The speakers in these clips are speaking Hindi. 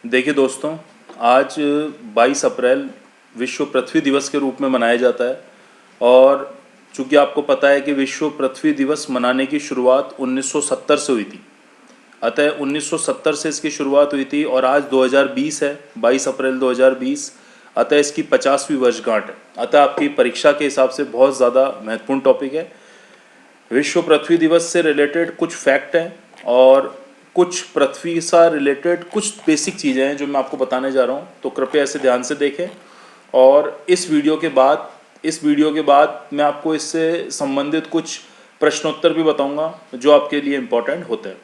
देखिए दोस्तों, आज 22 अप्रैल विश्व पृथ्वी दिवस के रूप में मनाया जाता है। और चूंकि आपको पता है कि विश्व पृथ्वी दिवस मनाने की शुरुआत 1970 से हुई थी, अतः 1970 से इसकी शुरुआत हुई थी और आज 2020 है, 22 अप्रैल 2020, अतः इसकी 50वीं वर्षगांठ है। अतः आपकी परीक्षा के हिसाब से बहुत ज़्यादा महत्वपूर्ण टॉपिक है। विश्व पृथ्वी दिवस से रिलेटेड कुछ फैक्ट हैं और कुछ पृथ्वी सा रिलेटेड कुछ बेसिक चीज़ें हैं जो मैं आपको बताने जा रहा हूँ, तो कृपया इसे ध्यान से देखें। और इस वीडियो के बाद मैं आपको इससे संबंधित कुछ प्रश्नोत्तर भी बताऊंगा जो आपके लिए इम्पोर्टेंट होते हैं।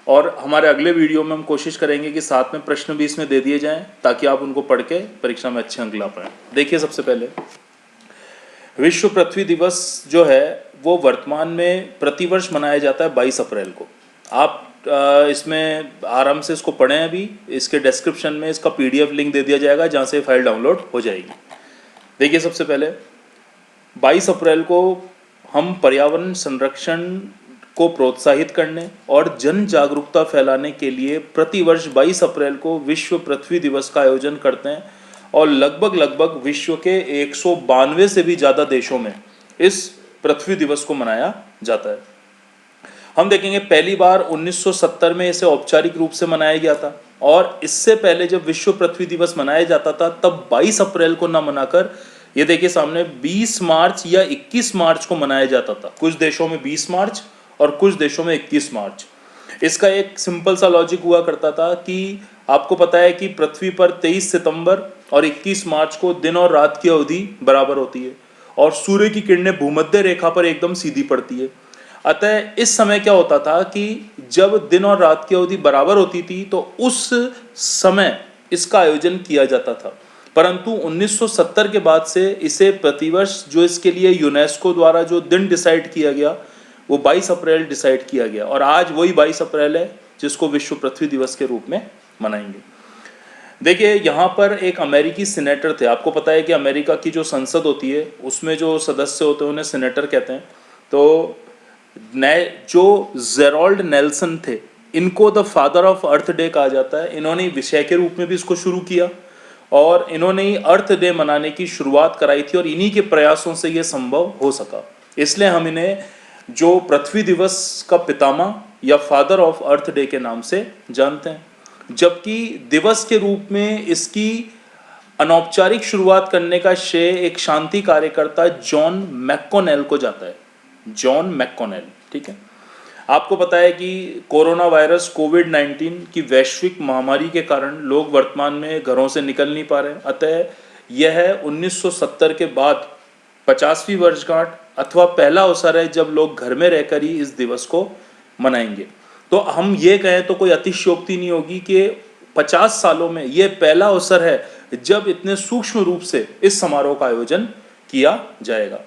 और हमारे अगले वीडियो में हम कोशिश करेंगे कि साथ में प्रश्न भी इसमें दे दिए जाएं ताकि आप उनको पढ़ के परीक्षा में अच्छे अंक ला पाएँ। देखिए, सबसे पहले विश्व पृथ्वी दिवस जो है वो वर्तमान में प्रतिवर्ष मनाया जाता है 22 अप्रैल को। आप इसमें आराम से इसको पढ़ें। अभी इसके डिस्क्रिप्शन में इसका PDF लिंक दे दिया जाएगा जहाँ से फाइल डाउनलोड हो जाएगी। देखिए, सबसे पहले 22 अप्रैल को हम पर्यावरण संरक्षण को प्रोत्साहित करने और जन जागरूकता फैलाने के लिए प्रतिवर्ष 22 अप्रैल को विश्व पृथ्वी दिवस का आयोजन करते हैं और लगभग विश्व के 192 से भी ज़्यादा देशों में इस पृथ्वी दिवस को मनाया जाता है। हम देखेंगे पहली बार 1970 में इसे औपचारिक रूप से मनाया गया था और इससे पहले जब विश्व पृथ्वी दिवस मनाया जाता था तब 22 अप्रैल को ना मनाकर ये देखिए सामने 20 मार्च या 21 मार्च को मनाया जाता था। कुछ देशों में 20 मार्च और कुछ देशों में 21 मार्च। इसका एक सिंपल सा लॉजिक हुआ करता था कि आपको पता है कि पृथ्वी पर 23 सितंबर और 21 मार्च को दिन और रात की अवधि बराबर होती है और सूर्य की किरणें भूमध्य रेखा पर एकदम सीधी पड़ती है। अतः इस समय क्या होता था कि जब दिन और रात की अवधि बराबर होती थी तो उस समय इसका आयोजन किया जाता था। परंतु 1970 के बाद से इसे प्रतिवर्ष जो इसके लिए यूनेस्को द्वारा जो दिन डिसाइड किया गया वो 22 अप्रैल डिसाइड किया गया और आज वही 22 अप्रैल है जिसको विश्व पृथ्वी दिवस के रूप में मनाएंगे। देखिए, यहाँ पर एक अमेरिकी सीनेटर थे। आपको पता है कि अमेरिका की जो संसद होती है उसमें जो सदस्य होते हैं उन्हें सीनेटर कहते हैं। तो जो जेरोल्ड नेल्सन थे, इनको the father of earth day कहा जाता है। इन्होंने विषय के रूप में भी इसको शुरू किया और इन्होंने ही अर्थ डे मनाने की शुरुआत कराई थी और इन्हीं के प्रयासों से ये संभव हो सका। इसलिए हम इन्हें जो पृथ्वी दिवस का पितामह या फादर ऑफ अर्थ डे के नाम से जानते हैं। जबकि दिवस के रूप में इसकी अनौपचारिक शुरुआत करने का श्रेय एक शांति कार्यकर्ता जॉन मैक्कोनेल को जाता है। जॉन मैक्कोनेल, ठीक है। आपको पता है कि कोरोना वायरस कोविड-19 की वैश्विक महामारी के कारण लोग वर्तमान में घरों से निकल नहीं पा रहे हैं। अतः यह 1970 के बाद 50वीं वर्षगांठ अथवा पहला अवसर है जब लोग घर में रहकर ही इस दिवस को मनाएंगे। तो हम ये कहें तो कोई अतिशयोक्ति नहीं होगी कि 50 सालों में ये पहला अवसर है जब इतने सूक्ष्म रूप से इस समारोह का आयोजन किया जाएगा।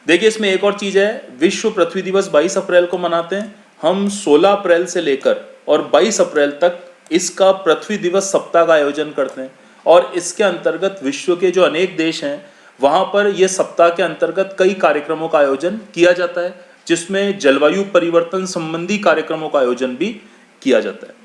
देखिए, इसमें एक और चीज़ है। विश्व पृथ्वी दिवस 22 अप्रैल को मनाते हैं। हम 16 अप्रैल से लेकर और 22 अप्रैल तक इसका पृथ्वी दिवस सप्ताह का आयोजन करते हैं और इसके अंतर्गत विश्व के जो अनेक देश हैं वहाँ पर यह सप्ताह के अंतर्गत कई कार्यक्रमों का आयोजन किया जाता है, जिसमें जलवायु परिवर्तन संबंधी कार्यक्रमों का आयोजन भी किया जाता है।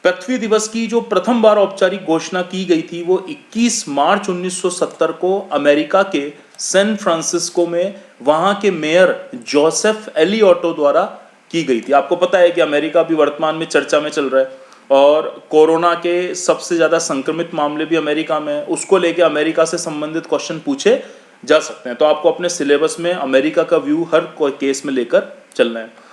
पृथ्वी दिवस की जो प्रथम बार औपचारिक घोषणा की गई थी वो 21 मार्च 1970 को अमेरिका के सैन फ्रांसिस्को में वहां के मेयर जोसेफ एलियोटो द्वारा की गई थी। आपको पता है कि अमेरिका भी वर्तमान में चर्चा में चल रहा है और कोरोना के सबसे ज़्यादा संक्रमित मामले भी अमेरिका में है। उसको लेके अमेरिका से संबंधित क्वेश्चन पूछे जा सकते हैं, तो आपको अपने सिलेबस में अमेरिका का व्यू हर केस में लेकर चलना है।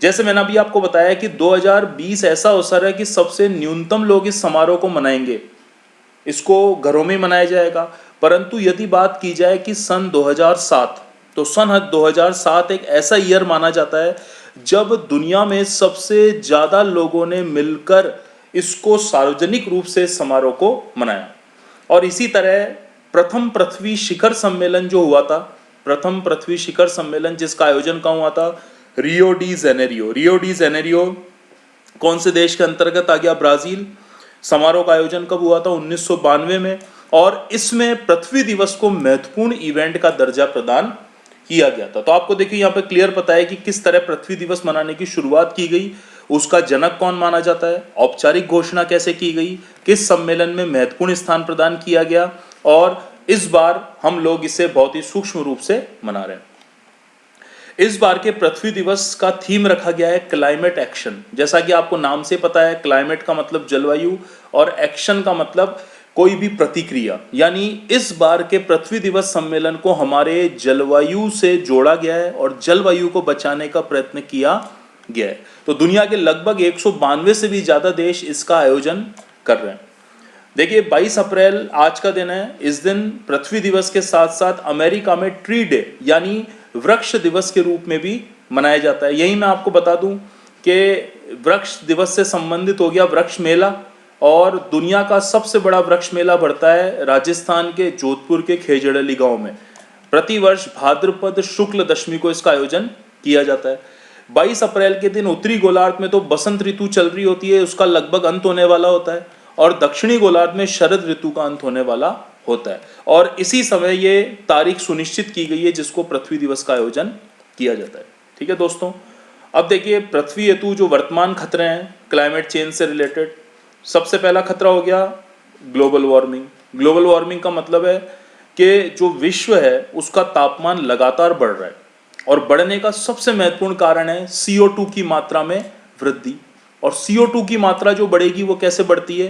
जैसे मैंने अभी आपको बताया कि 2020 ऐसा अवसर है कि सबसे न्यूनतम लोग इस समारोह को मनाएंगे, इसको घरों में मनाया जाएगा। परंतु यदि बात की जाए कि सन 2007, तो सन 2007 एक ऐसा ईयर माना जाता है जब दुनिया में सबसे ज़्यादा लोगों ने मिलकर इसको सार्वजनिक रूप से इस समारोह को मनाया। और इसी तरह प्रथम पृथ्वी शिखर सम्मेलन जो हुआ था, प्रथम पृथ्वी शिखर सम्मेलन जिसका आयोजन कहाँ हुआ था, Rio de Janeiro. Rio de Janeiro कौन से देश के अंतर्गत आ गया, ब्राजील। समारोह का आयोजन कब हुआ था, 1992 में। और इसमें पृथ्वी दिवस को महत्वपूर्ण इवेंट का दर्जा प्रदान किया गया था। तो आपको देखिए यहाँ पे क्लियर पता है कि किस तरह पृथ्वी दिवस मनाने की शुरुआत की गई उसका जनक कौन माना जाता है, औपचारिक घोषणा कैसे की गई, किस सम्मेलन में महत्वपूर्ण स्थान प्रदान किया गया, और इस बार हम लोग इसे बहुत ही सूक्ष्म रूप से मना रहे हैं। इस बार के पृथ्वी दिवस का थीम रखा गया है क्लाइमेट एक्शन। जैसा कि आपको नाम से पता है, क्लाइमेट का मतलब जलवायु और एक्शन का मतलब कोई भी प्रतिक्रिया, यानी इस बार के पृथ्वी दिवस सम्मेलन को हमारे जलवायु से जोड़ा गया है और जलवायु को बचाने का प्रयत्न किया गया है। तो दुनिया के लगभग 192 से भी ज्यादा देश इसका आयोजन कर रहे हैं। देखिए 22 अप्रैल आज का दिन है। इस दिन पृथ्वी दिवस के साथ साथ अमेरिका में ट्री डे यानी वृक्ष दिवस के रूप में भी मनाया जाता है। यही मैं आपको बता दूं कि वृक्ष दिवस से संबंधित हो गया वृक्ष मेला, और दुनिया का सबसे बड़ा वृक्ष मेला बढ़ता है राजस्थान के जोधपुर के खेजड़ली गांव में। प्रतिवर्ष भाद्रपद शुक्ल दशमी को इसका आयोजन किया जाता है। 22 अप्रैल के दिन उत्तरी गोलार्ध में तो बसंत ऋतु चल रही होती है, उसका लगभग अंत होने वाला होता है, और दक्षिणी गोलार्ध में शरद ऋतु का अंत होने वाला होता है। और इसी समय ये तारीख सुनिश्चित की गई है जिसको पृथ्वी दिवस का आयोजन किया जाता है। ठीक है दोस्तों, अब देखिए पृथ्वी हेतु जो वर्तमान खतरे हैं क्लाइमेट चेंज से रिलेटेड, सबसे पहला खतरा हो गया ग्लोबल वार्मिंग। ग्लोबल वार्मिंग का मतलब है कि जो विश्व है उसका तापमान लगातार बढ़ रहा है, और बढ़ने का सबसे महत्वपूर्ण कारण है CO2 की मात्रा में वृद्धि। और CO2 की मात्रा जो बढ़ेगी वो कैसे बढ़ती है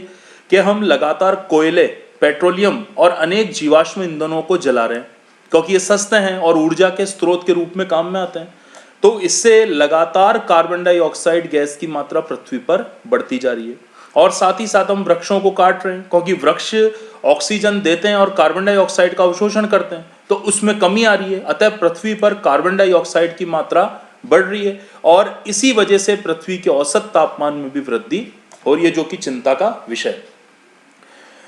कि हम लगातार कोयले, पेट्रोलियम और अनेक जीवाश्म ईंधनों को जला रहे हैं, क्योंकि ये सस्ते हैं और ऊर्जा के स्रोत के रूप में काम में आते हैं। तो इससे लगातार कार्बन डाइऑक्साइड गैस की मात्रा पृथ्वी पर बढ़ती जा रही है, और साथ ही साथ हम वृक्षों को काट रहे हैं, क्योंकि वृक्ष ऑक्सीजन देते हैं और कार्बन डाइऑक्साइड का अवशोषण करते हैं, तो उसमें कमी आ रही है। अतः पृथ्वी पर कार्बन डाइऑक्साइड की मात्रा बढ़ रही है, और इसी वजह से पृथ्वी के औसत तापमान में भी वृद्धि हो रही है, जो कि चिंता का विषय है।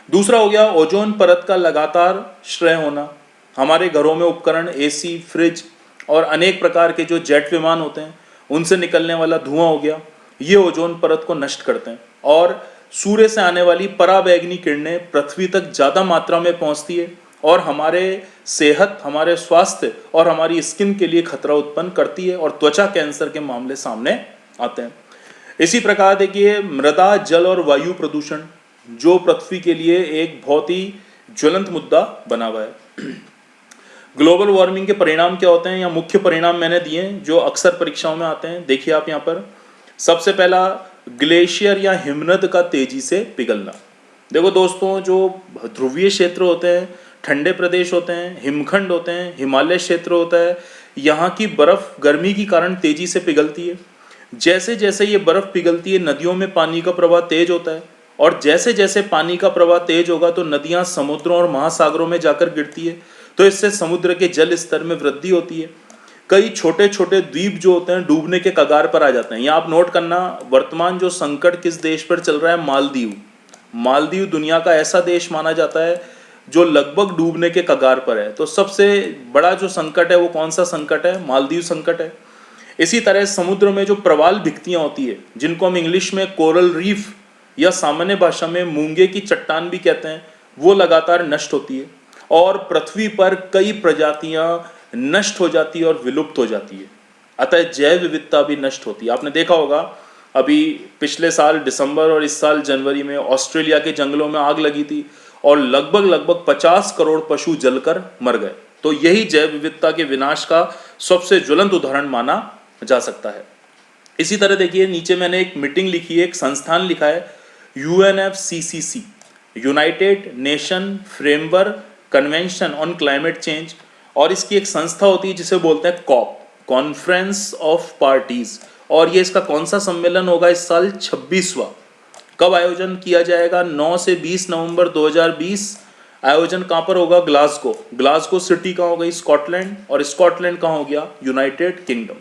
दूसरा हो गया ओजोन परत का लगातार क्षय होना। हमारे घरों में उपकरण, AC, फ्रिज और अनेक प्रकार के जो जेट विमान होते हैं उनसे निकलने वाला धुआं हो गया, ये ओजोन परत को नष्ट करते हैं, और सूर्य से आने वाली पराबैंगनी किरणें पृथ्वी तक ज्यादा मात्रा में पहुंचती है और हमारे सेहत, हमारे स्वास्थ्य और हमारी स्किन के लिए खतरा उत्पन्न करती है, और त्वचा कैंसर के मामले सामने आते हैं। इसी प्रकार देखिए मृदा, जल और वायु प्रदूषण, जो पृथ्वी के लिए एक बहुत ही ज्वलंत मुद्दा बना हुआ है। ग्लोबल वार्मिंग के परिणाम क्या होते हैं, या मुख्य परिणाम मैंने दिए हैं जो अक्सर परीक्षाओं में आते हैं। देखिए आप यहाँ पर, सबसे पहला ग्लेशियर या हिमनद का तेजी से पिघलना। देखो दोस्तों, जो ध्रुवीय क्षेत्र होते हैं, ठंडे प्रदेश होते हैं, हिमखंड होते हैं, हिमालय क्षेत्र होता है, यहाँ की बर्फ गर्मी के कारण तेजी से पिघलती है। जैसे जैसे ये बर्फ पिघलती है नदियों में पानी का प्रवाह तेज होता है, और जैसे जैसे पानी का प्रवाह तेज होगा तो नदियाँ समुद्रों और महासागरों में जाकर गिरती है, तो इससे समुद्र के जल स्तर में वृद्धि होती है। कई छोटे छोटे द्वीप जो होते हैं डूबने के कगार पर आ जाते हैं। यहाँ आप नोट करना, वर्तमान जो संकट किस देश पर चल रहा है, मालदीव। मालदीव दुनिया का ऐसा देश माना जाता है जो लगभग डूबने के कगार पर है। तो सबसे बड़ा जो संकट है वो कौन सा संकट है, मालदीव संकट है। इसी तरह समुद्र में जो प्रवाल भित्तियां होती है, जिनको हम इंग्लिश में कोरल रीफ या सामान्य भाषा में मूंगे की चट्टान भी कहते हैं, वो लगातार नष्ट होती है, और पृथ्वी पर कई प्रजातियां नष्ट हो जाती है और विलुप्त हो जाती है। अतः जैव विविधता भी नष्ट होती है। आपने देखा होगा अभी पिछले साल दिसंबर और इस साल जनवरी में ऑस्ट्रेलिया के जंगलों में आग लगी थी, और लगभग 50 करोड़ पशु जलकर मर गए। तो यही जैव विविधता के विनाश का सबसे ज्वलंत उदाहरण माना जा सकता है। इसी तरह देखिए नीचे मैंने एक मीटिंग लिखी है, एक संस्थान लिखा है, UNFCCC, United nation framework convention on climate change, और इसकी एक संस्था होती है जिसे बोलते हैं कॉप, कॉन्फ्रेंस ऑफ पार्टीज। और ये इसका कौन सा सम्मेलन होगा इस साल, 26वां। कब आयोजन किया जाएगा, 9 से 20 नवंबर 2020। आयोजन कहाँ पर होगा, ग्लासगो। ग्लासगो सिटी कहाँ हो गई, स्कॉटलैंड, और स्कॉटलैंड कहाँ हो गया, यूनाइटेड किंगडम।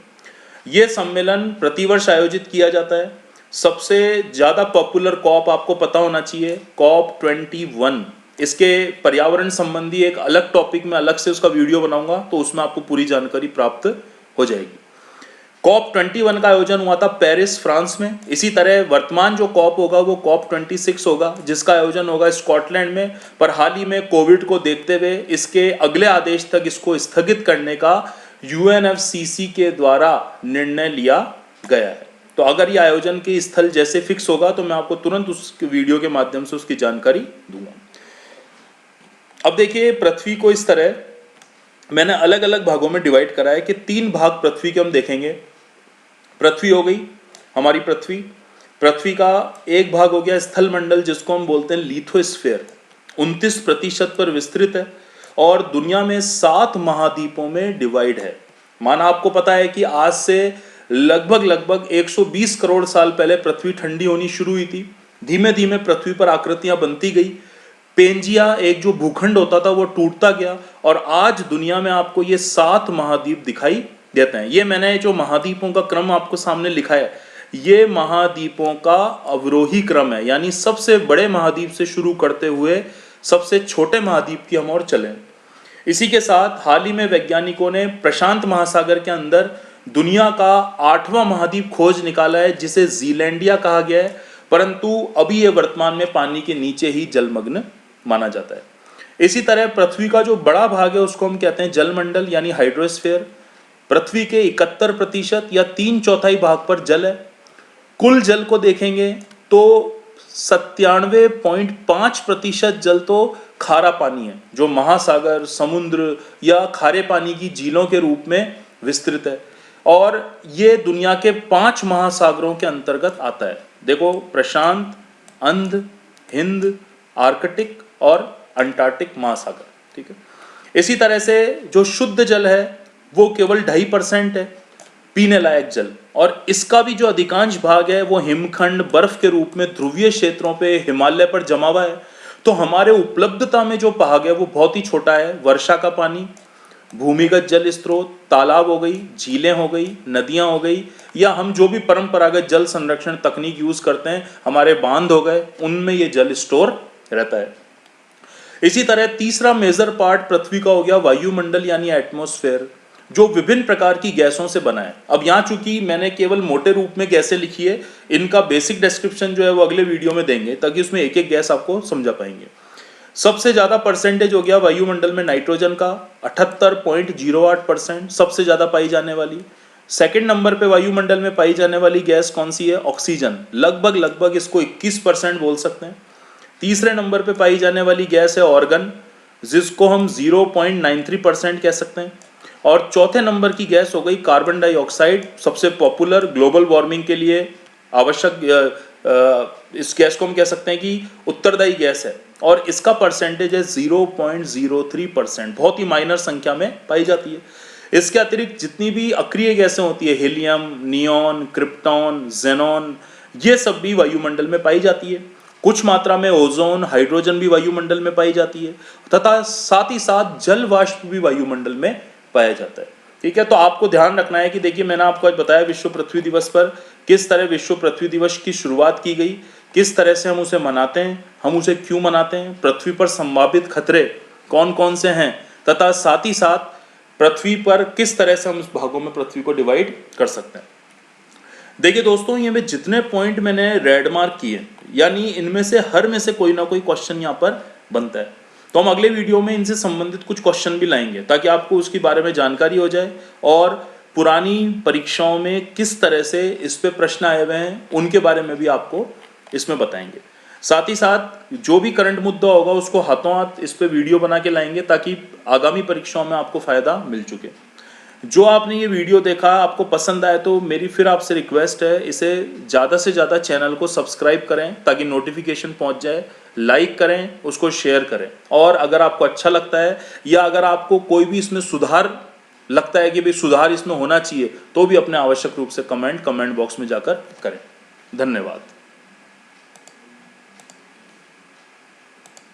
ये सम्मेलन प्रतिवर्ष आयोजित किया जाता है। सबसे ज्यादा पॉपुलर कॉप आपको पता होना चाहिए, COP 21। इसके पर्यावरण संबंधी एक अलग टॉपिक में अलग से उसका वीडियो बनाऊंगा, तो उसमें आपको पूरी जानकारी प्राप्त हो जाएगी। COP 21 का आयोजन हुआ था पेरिस, फ्रांस में। इसी तरह वर्तमान जो COP होगा वो COP 26 होगा, जिसका आयोजन होगा स्कॉटलैंड में। पर हाल ही में कोविड को देखते हुए इसके अगले आदेश तक इसको स्थगित करने का UNFCCC के द्वारा निर्णय लिया गया है। तो अगर ये आयोजन के स्थल जैसे फिक्स होगा तो मैं आपको तुरंत उस वीडियो के माध्यम से उसकी जानकारी दूंगा। अब देखिए, पृथ्वी को इस तरह मैंने अलग अलग भागों में डिवाइड करा है कि 3 भाग पृथ्वी के हम देखेंगे। पृथ्वी हो गई हमारी पृथ्वी। पृथ्वी का एक भाग हो गया स्थल मंडल, जिसको हम बोलते हैं लिथोस्फीयर, 29% पर विस्तृत है और दुनिया में 7 महाद्वीपों में डिवाइड है। माना आपको पता है कि आज से लगभग 120 करोड़ साल पहले पृथ्वी ठंडी होनी शुरू हुई थी। धीमे धीमे पृथ्वी पर आकृतियां बनती गई। पेंजिया एक जो भूखंड होता था वो टूटता गया और आज दुनिया में आपको ये 7 महाद्वीप दिखाई देते हैं। ये मैंने जो महाद्वीपों का क्रम आपको सामने लिखा है, ये महाद्वीपों का अवरोही क्रम है, यानी सबसे बड़े महाद्वीप से शुरू करते हुए सबसे छोटे महाद्वीप की हम ओर चले। इसी के साथ हाल ही में वैज्ञानिकों ने प्रशांत महासागर के अंदर दुनिया का 8वां महाद्वीप खोज निकाला है, जिसे जीलैंडिया कहा गया है, परंतु अभी ये वर्तमान में पानी के नीचे ही जलमग्न माना जाता है। इसी तरह पृथ्वी का जो बड़ा भाग है उसको हम कहते हैं जलमंडल यानी हाइड्रोस्फीयर। पृथ्वी के 71% या 3/4 भाग पर जल है। कुल जल को देखेंगे तो 97.5% जल तो खारा पानी है, जो महासागर, समुद्र या खारे पानी की झीलों के रूप में विस्तृत है और ये दुनिया के 5 महासागरों के अंतर्गत आता है। देखो, प्रशांत, अंध, हिंद, आर्कटिक और अंटार्कटिक महासागर, ठीक है। इसी तरह से जो शुद्ध जल है वो केवल 2.5% है पीने लायक जल, और इसका भी जो अधिकांश भाग है वो हिमखंड, बर्फ के रूप में ध्रुवीय क्षेत्रों पे, हिमालय पर जमा हुआ है। तो हमारे उपलब्धता में जो भाग है वो बहुत ही छोटा है। वर्षा का पानी, भूमिगत जल स्रोत, तालाब हो गई, झीलें हो गई, नदियां हो गई, या हम जो भी परंपरागत जल संरक्षण तकनीक यूज करते हैं, हमारे बांध हो गए, उनमें ये जल स्टोर रहता है। इसी तरह तीसरा मेजर पार्ट पृथ्वी का हो गया वायुमंडल यानी एटमॉस्फेयर, जो विभिन्न प्रकार की गैसों से बना है। अब यहाँ चूंकि मैंने केवल मोटे रूप में गैसें लिखी है, इनका बेसिक डिस्क्रिप्शन जो है वो अगले वीडियो में देंगे, ताकि उसमें एक एक गैस आपको समझा पाएंगे। सबसे ज्यादा परसेंटेज हो गया वायुमंडल में नाइट्रोजन का 78.08%, सबसे ज्यादा पाई जाने वाली। सेकंड नंबर पे वायुमंडल में पाई जाने वाली गैस कौन सी है? ऑक्सीजन, लगभग इसको 21% बोल सकते हैं। तीसरे नंबर पे पाई जाने वाली गैस है ऑर्गन, जिसको हम 0.93% कह सकते हैं। और चौथे नंबर की गैस हो गई कार्बन डाइऑक्साइड, सबसे पॉपुलर, ग्लोबल वार्मिंग के लिए आवश्यक इस गैस को हम कह सकते हैं कि उत्तरदायी गैस है, और इसका परसेंटेज है 0.03%, बहुत ही माइनर संख्या में पाई जाती है। इसके अतिरिक्त जितनी भी अक्रिय गैसें होती है, हीलियम, नियॉन, क्रिप्टॉन, जेनॉन, ये सब भी वायुमंडल में पाई जाती है। कुछ मात्रा में ओजोन, हाइड्रोजन भी वायुमंडल में पाई जाती है, तथा साथ ही साथ जल वाष्प भी वायुमंडल में पाया जाता है, ठीक है। तो आपको ध्यान रखना है कि देखिए, मैंने आपको आज बताया विश्व पृथ्वी दिवस पर किस तरह विश्व पृथ्वी दिवस की शुरुआत की गई, किस तरह से हम उसे मनाते हैं, हम उसे क्यों मनाते हैं, पृथ्वी पर संभावित खतरे कौन कौन से हैं, तथा साथ ही साथ पृथ्वी पर किस तरह से हम इस भागों में पृथ्वी को डिवाइड कर सकते हैं। देखिए दोस्तों, ये में जितने पॉइंट मैंने रेड मार्क किए, यानी इनमें से हर में से कोई ना कोई क्वेश्चन यहाँ पर बनता है। तो हम अगले वीडियो में इनसे संबंधित कुछ क्वेश्चन भी लाएंगे, ताकि आपको उसके बारे में जानकारी हो जाए और पुरानी परीक्षाओं में किस तरह से इस पे प्रश्न आए हुए हैं उनके बारे में भी आपको इसमें बताएंगे। साथ ही साथ जो भी करंट मुद्दा होगा उसको हाथों हाथ इस पे वीडियो बना के लाएंगे, ताकि आगामी परीक्षाओं में आपको फायदा मिल चुके। जो आपने ये वीडियो देखा, आपको पसंद आए तो मेरी फिर आपसे रिक्वेस्ट है, इसे ज़्यादा से ज़्यादा चैनल को सब्सक्राइब करें ताकि नोटिफिकेशन पहुंच जाए, लाइक करें, उसको शेयर करें, और अगर आपको अच्छा लगता है या अगर आपको कोई भी इसमें सुधार लगता है कि भाई सुधार इसमें होना चाहिए, तो भी अपने आवश्यक रूप से कमेंट बॉक्स में जाकर करें। धन्यवाद।